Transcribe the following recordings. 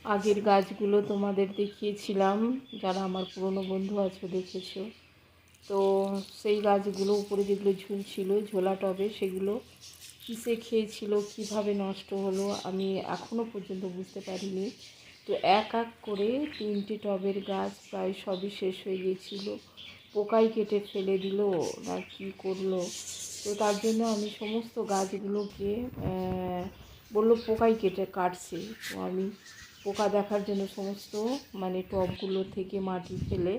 আগের গাছগুলো তোমাদের দেখিয়েছিলাম, যারা আমার পুরনো বন্ধু আছো দেখেছো। তো সেই গাছগুলো উপরে যেগুলো ঝুলছিল ঝোলা টবে, সেগুলো কিসে খেয়েছিল, কিভাবে নষ্ট হলো আমি এখনও পর্যন্ত বুঝতে পারিনি। তো এক এক করে 3টে টবের গাছ প্রায় সবই শেষ হয়ে গিয়েছিল। পোকাই কেটে ফেলে দিল না কি করলো। তো তার জন্য আমি সমস্ত গাছগুলোকে বললো পোকাই কাটছে। তো আমি পোকা দেখার জন্য সমস্ত টবগুলো থেকে মাটি ফেলে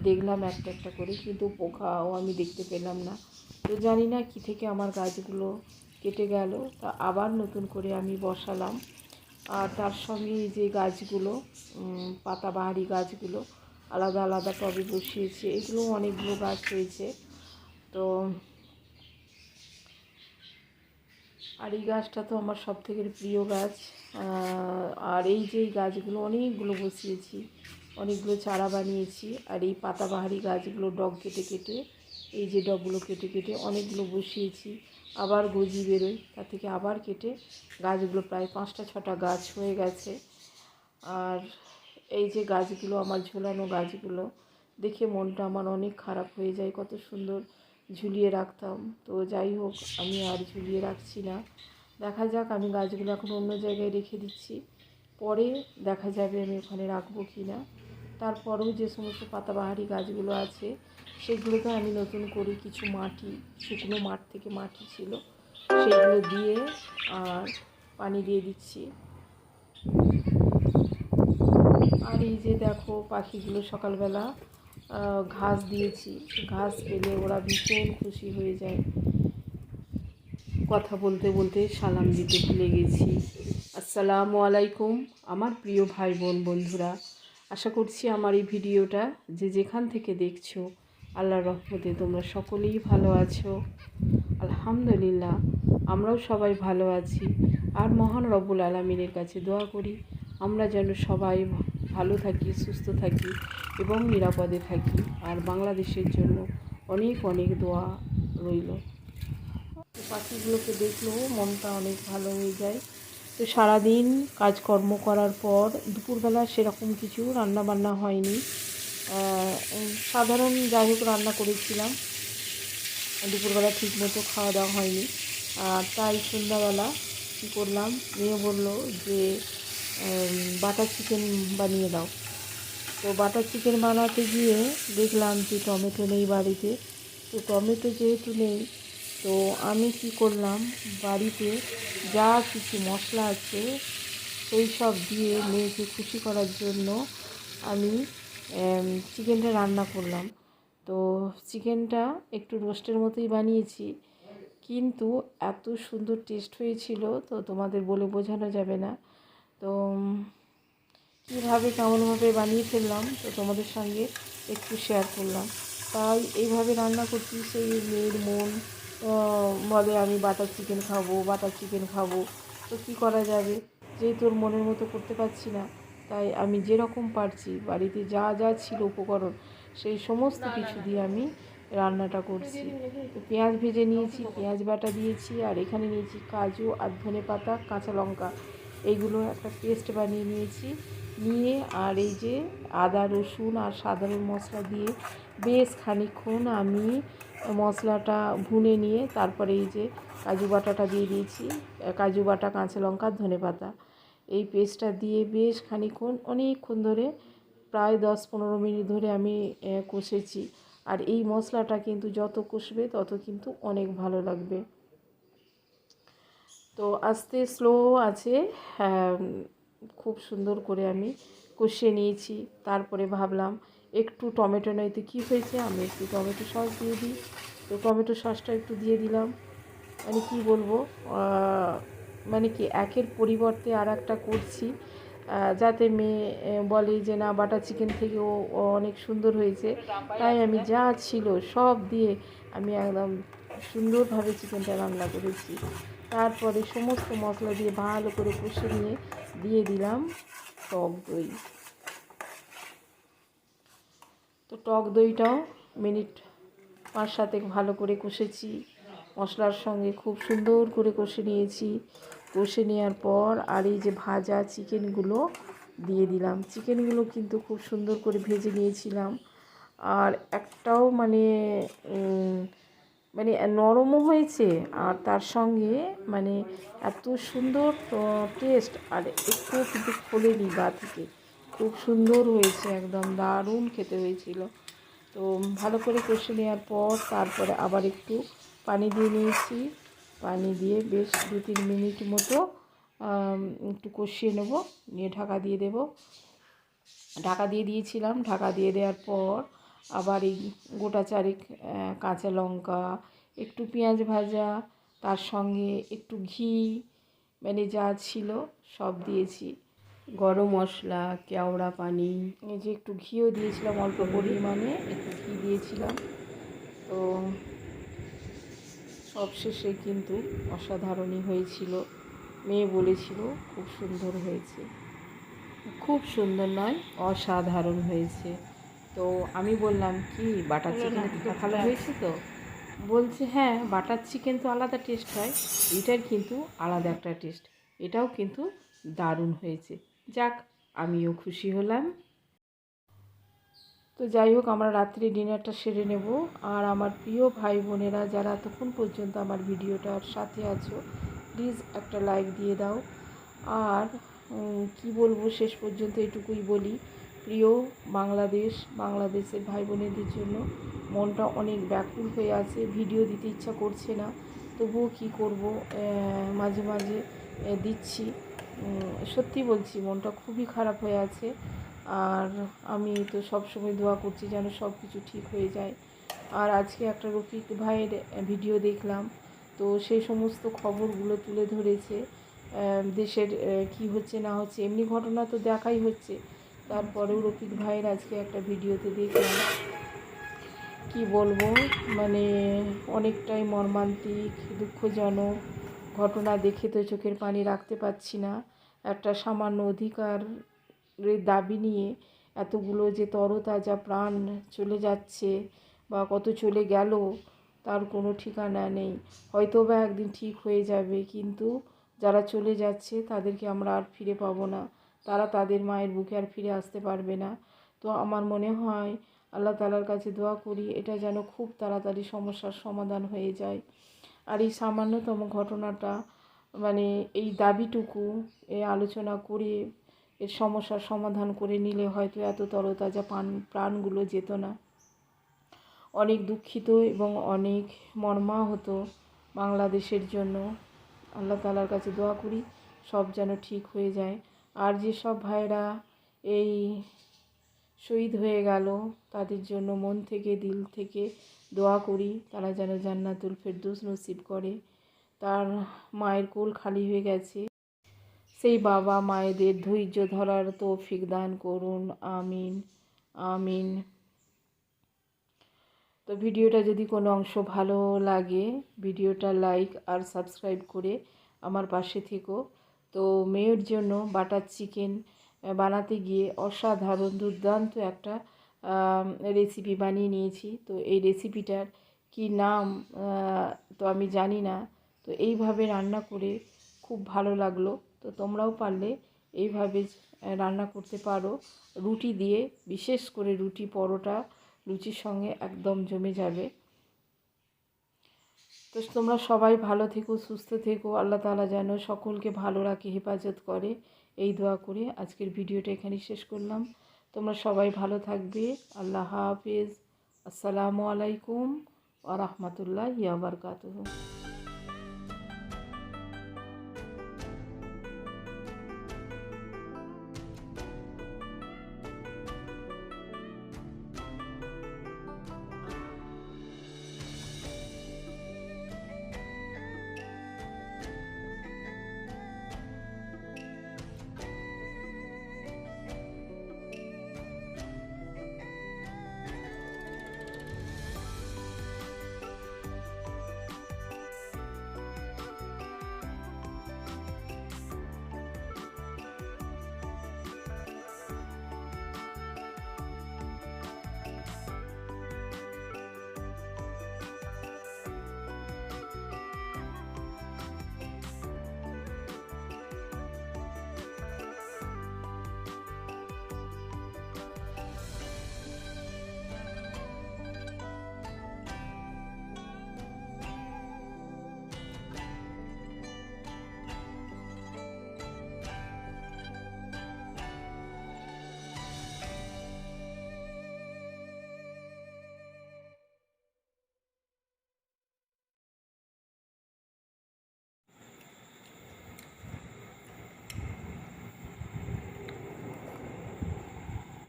দেখলাম একটা একটা করে, কিন্তু পোকাও আমি দেখতে পেলাম না। তো জানি না কী থেকে আমার গাছগুলো কেটে গেল। তা আবার নতুন করে আমি বসালাম। আর তার সঙ্গে এই যে গাছগুলো, পাতাবাহারি গাছগুলো আলাদা আলাদা টবে বসিয়েছি। এগুলো অনেকগুলো গাছ হয়েছে। তো আর এই গাছটা তো আমার সবথেকে প্রিয় গাছ। আর এই যে এই গাছগুলো অনেকগুলো বসিয়েছি, অনেকগুলো চারা বানিয়েছি। আর এই পাতাবাহারি গাছগুলো ডগ কেটে কেটে, এই যে ডগগুলো কেটে কেটে অনেকগুলো বসিয়েছি। আবার গজি বেরোয়, তার থেকে আবার কেটে গাছগুলো প্রায় 5টা 6টা গাছ হয়ে গেছে। আর এই যে গাছগুলো, আমার ঝোলানো গাছগুলো দেখে মনটা আমার অনেক খারাপ হয়ে যায়। কত সুন্দর ঝুলিয়ে রাখতাম। তো যাই হোক, আমি আর ঝুলিয়ে রাখছি না। দেখা যাক, আমি গাছগুলো এখন অন্য জায়গায় রেখে দিচ্ছি, পরে দেখা যাবে আমি ওখানে রাখবো কি না। তারপরেও যে সমস্ত পাতাবাহারি গাছগুলো আছে সেগুলোকে আমি নতুন করে কিছু মাটি, শুকনো মাঠ থেকে মাটি ছিল সেগুলো দিয়ে আর পানি দিয়ে দিচ্ছি। আর এই যে দেখো, পাখিগুলো সকালবেলা ঘাস দিয়েছি, ঘাস পেলে ওরা ভীষণ খুশি হয়ে যায়। কথা বলতে বলতে সালাম দিতে ভুলে গেছি। আসসালামু আলাইকুম আমার প্রিয় ভাই বোন বন্ধুরা। আশা করছি আমার এই ভিডিওটা যে যেখান থেকে দেখছো, আল্লাহর রহমতে তোমরা সকলেই ভালো আছো। আলহামদুলিল্লাহ, আমরাও সবাই ভালো আছি। আর মহান রব্বুল আলামিনের কাছে দোয়া করি আমরা যেন সবাই ভালো থাকি, সুস্থ থাকি এবং নিরাপদে থাকি। আর বাংলাদেশের জন্য অনেক অনেক দোয়া রইল। পাখিগুলোকে দেখলেও মনটা অনেক ভালো হয়ে যায়। তো সারাদিন কাজকর্ম করার পর দুপুরবেলা সেরকম কিছু রান্নাবান্না হয়নি, সাধারণ যাই হোক রান্না করেছিলাম। দুপুরবেলা ঠিকমতো খাওয়া দাওয়া হয়নি। আর তাই সন্ধ্যাবেলা কী করলাম, মেয়ে বললো যে বাটার চিকেন বানিয়ে দাও। তো বাটার চিকেন বানাতে গিয়ে দেখলাম যে টমেটো নেই বাড়িতে। তো টমেটো যেহেতু নেই, তো আমি কি করলাম, বাড়িতে যা কিছু মশলা আছে সেই সব দিয়ে মেয়েকে খুশি করার জন্য আমি চিকেনটা রান্না করলাম। তো চিকেনটা একটু রোস্টের মতোই বানিয়েছি, কিন্তু এত সুন্দর টেস্ট হয়েছিল তো তোমাদের বলে বোঝানো যাবে না। তো কীভাবে কেমনভাবে বানিয়ে ফেললাম তো তোমাদের সঙ্গে একটু শেয়ার করলাম। তাই এইভাবে রান্না করছি, সেই মেয়ের মন বলে আমি বাটার চিকেন খাবো, বাটার চিকেন খাবো। তো কী করা যাবে, যেহেতু ওর মনের মতো করতে পারছি না, তাই আমি যেরকম পারছি বাড়িতে যা যা ছিল উপকরণ সেই সমস্ত কিছু দিয়ে আমি রান্নাটা করছি। তো পেঁয়াজ ভেজে নিয়েছি, পেঁয়াজ বাটা দিয়েছি, আর এখানে নিয়েছি কাজু আর ধনেপাতা, কাঁচা লঙ্কা, এইগুলো একটা পেস্ট বানিয়ে নিয়েছি। নিয়ে আর এই যে আদা রসুন আর সাধারণ মশলা দিয়ে বেশ খানিকক্ষণ আমি মশলাটা ভুনে নিয়ে তারপরে এই যে কাজু বাটাটা দিয়ে দিয়েছি, কাজু বাটা, কাঁচা লঙ্কা, ধনেপাতা, এই পেস্টটা দিয়ে বেশ খানিকক্ষণ, অনেকক্ষণ ধরে প্রায় 10-15 মিনিট ধরে আমি কষেছি। আর এই মশলাটা কিন্তু যত কষবে তত কিন্তু অনেক ভালো লাগবে। তো আস্তে স্লো আছে, খুব সুন্দর করে আমি কষিয়ে নিয়েছি। তারপরে ভাবলাম একটু টমেটো নয়তো কী হয়েছে, আমি একটু টমেটো সস দিয়ে দিই। তো টমেটো সসটা একটু দিয়ে দিলাম। মানে কী বলবো, মানে কি একের পরিবর্তে আর একটা করছি, যাতে মেয়ে বলে যে না বাটার চিকেন থেকেও অনেক সুন্দর হয়েছে। তাই আমি যা ছিল সব দিয়ে আমি একদম সুন্দরভাবে চিকেনটা রান্না করেছি। তারপরে সমস্ত মশলা দিয়ে ভালো করে কষে নিয়ে দিয়ে দিলাম টক দই। তো টক দইটাও মিনিট 5-7 ভালো করে কষেছি, মশলার সঙ্গে খুব সুন্দর করে কষে নিয়েছি। কষে নেওয়ার পর আর এই যে ভাজা চিকেনগুলো দিয়ে দিলাম। চিকেনগুলো কিন্তু খুব সুন্দর করে ভেজে নিয়েছিলাম, আর একটাও মানে নরমও হয়েছে, আর তার সঙ্গে মানে এত সুন্দর টেস্ট, আর একটুও কিন্তু খোলেনি গা থেকে। খুব সুন্দর হয়েছে, একদম দারুণ খেতে হয়েছিল। তো ভালো করে কষে নেওয়ার পর তারপরে আবার একটু পানি দিয়ে নিয়েছি। পানি দিয়ে বেশ 2-3 মিনিট মতো একটু কষিয়ে নেব, নিয়ে ঢাকা দিয়ে দেব। ঢাকা দিয়ে দিয়েছিলাম। ঢাকা দিয়ে দেওয়ার পর আবার এই গোটা চারেক কাঁচা লঙ্কা, একটু পেঁয়াজ ভাজা, তার সঙ্গে একটু ঘি, মানে যা ছিল সব দিয়েছি। গরম মশলা, কেওড়া পানি, এই যে একটু ঘিও দিয়েছিলাম, অল্প পরিমাণে একটু ঘি দিয়েছিলাম। তো সবশেষে কিন্তু অসাধারণই হয়েছিল। মেয়ে বলেছিল খুব সুন্দর হয়েছে। খুব সুন্দর নয়, অসাধারণ হয়েছে। তো আমি বললাম কি, বাটার চিকেন তো ভালো হয়েছে তো? বলছে হ্যাঁ, বাটার চিকেন তো আলাদা টেস্ট হয়, এটার কিন্তু আলাদা একটা টেস্ট, এটাও কিন্তু দারুণ হয়েছে। যাক, আমিও খুশি হলাম। তো যাই হোক, আমরা রাত্রি ডিনারটা সেরে নেব। আর আমার প্রিয় ভাই বোনেরা যারা এতক্ষণ পর্যন্ত আমার ভিডিওটার সাথে আছো, প্লিজ একটা লাইক দিয়ে দাও। আর কি বলবো, শেষ পর্যন্ত এটুকুই বলি, প্রিয় বাংলাদেশের ভাই বোনেদের জন্য মনটা অনেক ব্যাকুল হয়ে আছে। ভিডিও দিতে ইচ্ছা করছে না, তবুও কি করব, মাঝে মাঝে দিচ্ছি। সত্যি বলছি, মনটা খুবই খারাপ হয়ে আছে। আর আমি তো সবসময় দোয়া করছি যেন সব কিছু ঠিক হয়ে যায়। আর আজকে একটা রফিক ভাইয়ের ভিডিও দেখলাম, তো সেই সমস্ত খবরগুলো তুলে ধরেছে। দেশের কি হচ্ছে না হচ্ছে, এমনি ঘটনা তো দেখাই হচ্ছে, তারপরেও রফিক ভাইয়ের আজকে একটা ভিডিওতে দেখলাম, কি বলবো, মানে অনেকটাই মর্মান্তিক, দুঃখজনক ঘটনা। দেখে তো চোখের পানি রাখতে পারছি না। একটা সামান্য অধিকারের দাবি নিয়ে এতগুলো যে তরতাজা প্রাণ চলে যাচ্ছে, বা কত চলে গেল তার কোনো ঠিকানা নেই। হয়তো বা একদিন ঠিক হয়ে যাবে, কিন্তু যারা চলে যাচ্ছে তাদেরকে আমরা আর ফিরে পাবো না। তারা তাদের মায়ের বুকে আর ফিরে আসতে পারবে না। তো আমার মনে হয়, আল্লাহ তাআলার কাছে দোয়া করি এটা যেন খুব তাড়াতাড়ি সমস্যার সমাধান হয়ে যায়। আর এই সামান্যতম ঘটনাটা, মানে এই দাবিটুকু আলোচনা করে এর সমস্যার সমাধান করে নিলে হয়তো এত তরতাজা প্রাণগুলো যেত না। অনেক দুঃখিত এবং অনেক মর্মাহত বাংলাদেশের জন্য। আল্লাহ তাআলার কাছে দোয়া করি সব যেন ঠিক হয়ে যায়। আর যেসব ভাইরা এই শহীদ হয়ে গেল, তাদের জন্য মন থেকে দিল থেকে দোয়া করি, তারা যেন জান্নাতুল ফেরদৌস নসিব করে। তার মায়ের কোল খালি হয়ে গেছে, সেই বাবা মায়েদের ধৈর্য ধরার তৌফিক দান করুন, আমিন আমিন। তো ভিডিওটা যদি কোনো অংশ ভালো লাগে, ভিডিওটা লাইক আর সাবস্ক্রাইব করে আমার পাশে থেকো। তো মেয়ের জন্য বাটার চিকেন বানাতে গিয়ে অসাধারণ দুর্দান্ত একটা রেসিপি বানিয়ে নিয়েছি। তো এই রেসিপিটার কি নাম তো আমি জানি না। তো এইভাবে রান্না করে খুব ভালো লাগলো। তো তোমরাও পারলে এইভাবে রান্না করতে পারো রুটি দিয়ে, বিশেষ করে রুটি পরোটা লুচির সঙ্গে একদম জমে যাবে। তো তোমরা সবাই ভালো থেকো, সুস্থ থেকো, আল্লাহ তাআলা যেন সকলকে ভালো রাখে, হেফাজত করে, এই দোয়া করে আজকের ভিডিওটা এখানেই শেষ করলাম। তোমরা সবাই ভালো থাকবে। আল্লাহ হাফেজ। আসসালামু আলাইকুম ওয়া রাহমাতুল্লাহি ওয়া বারাকাতুহু।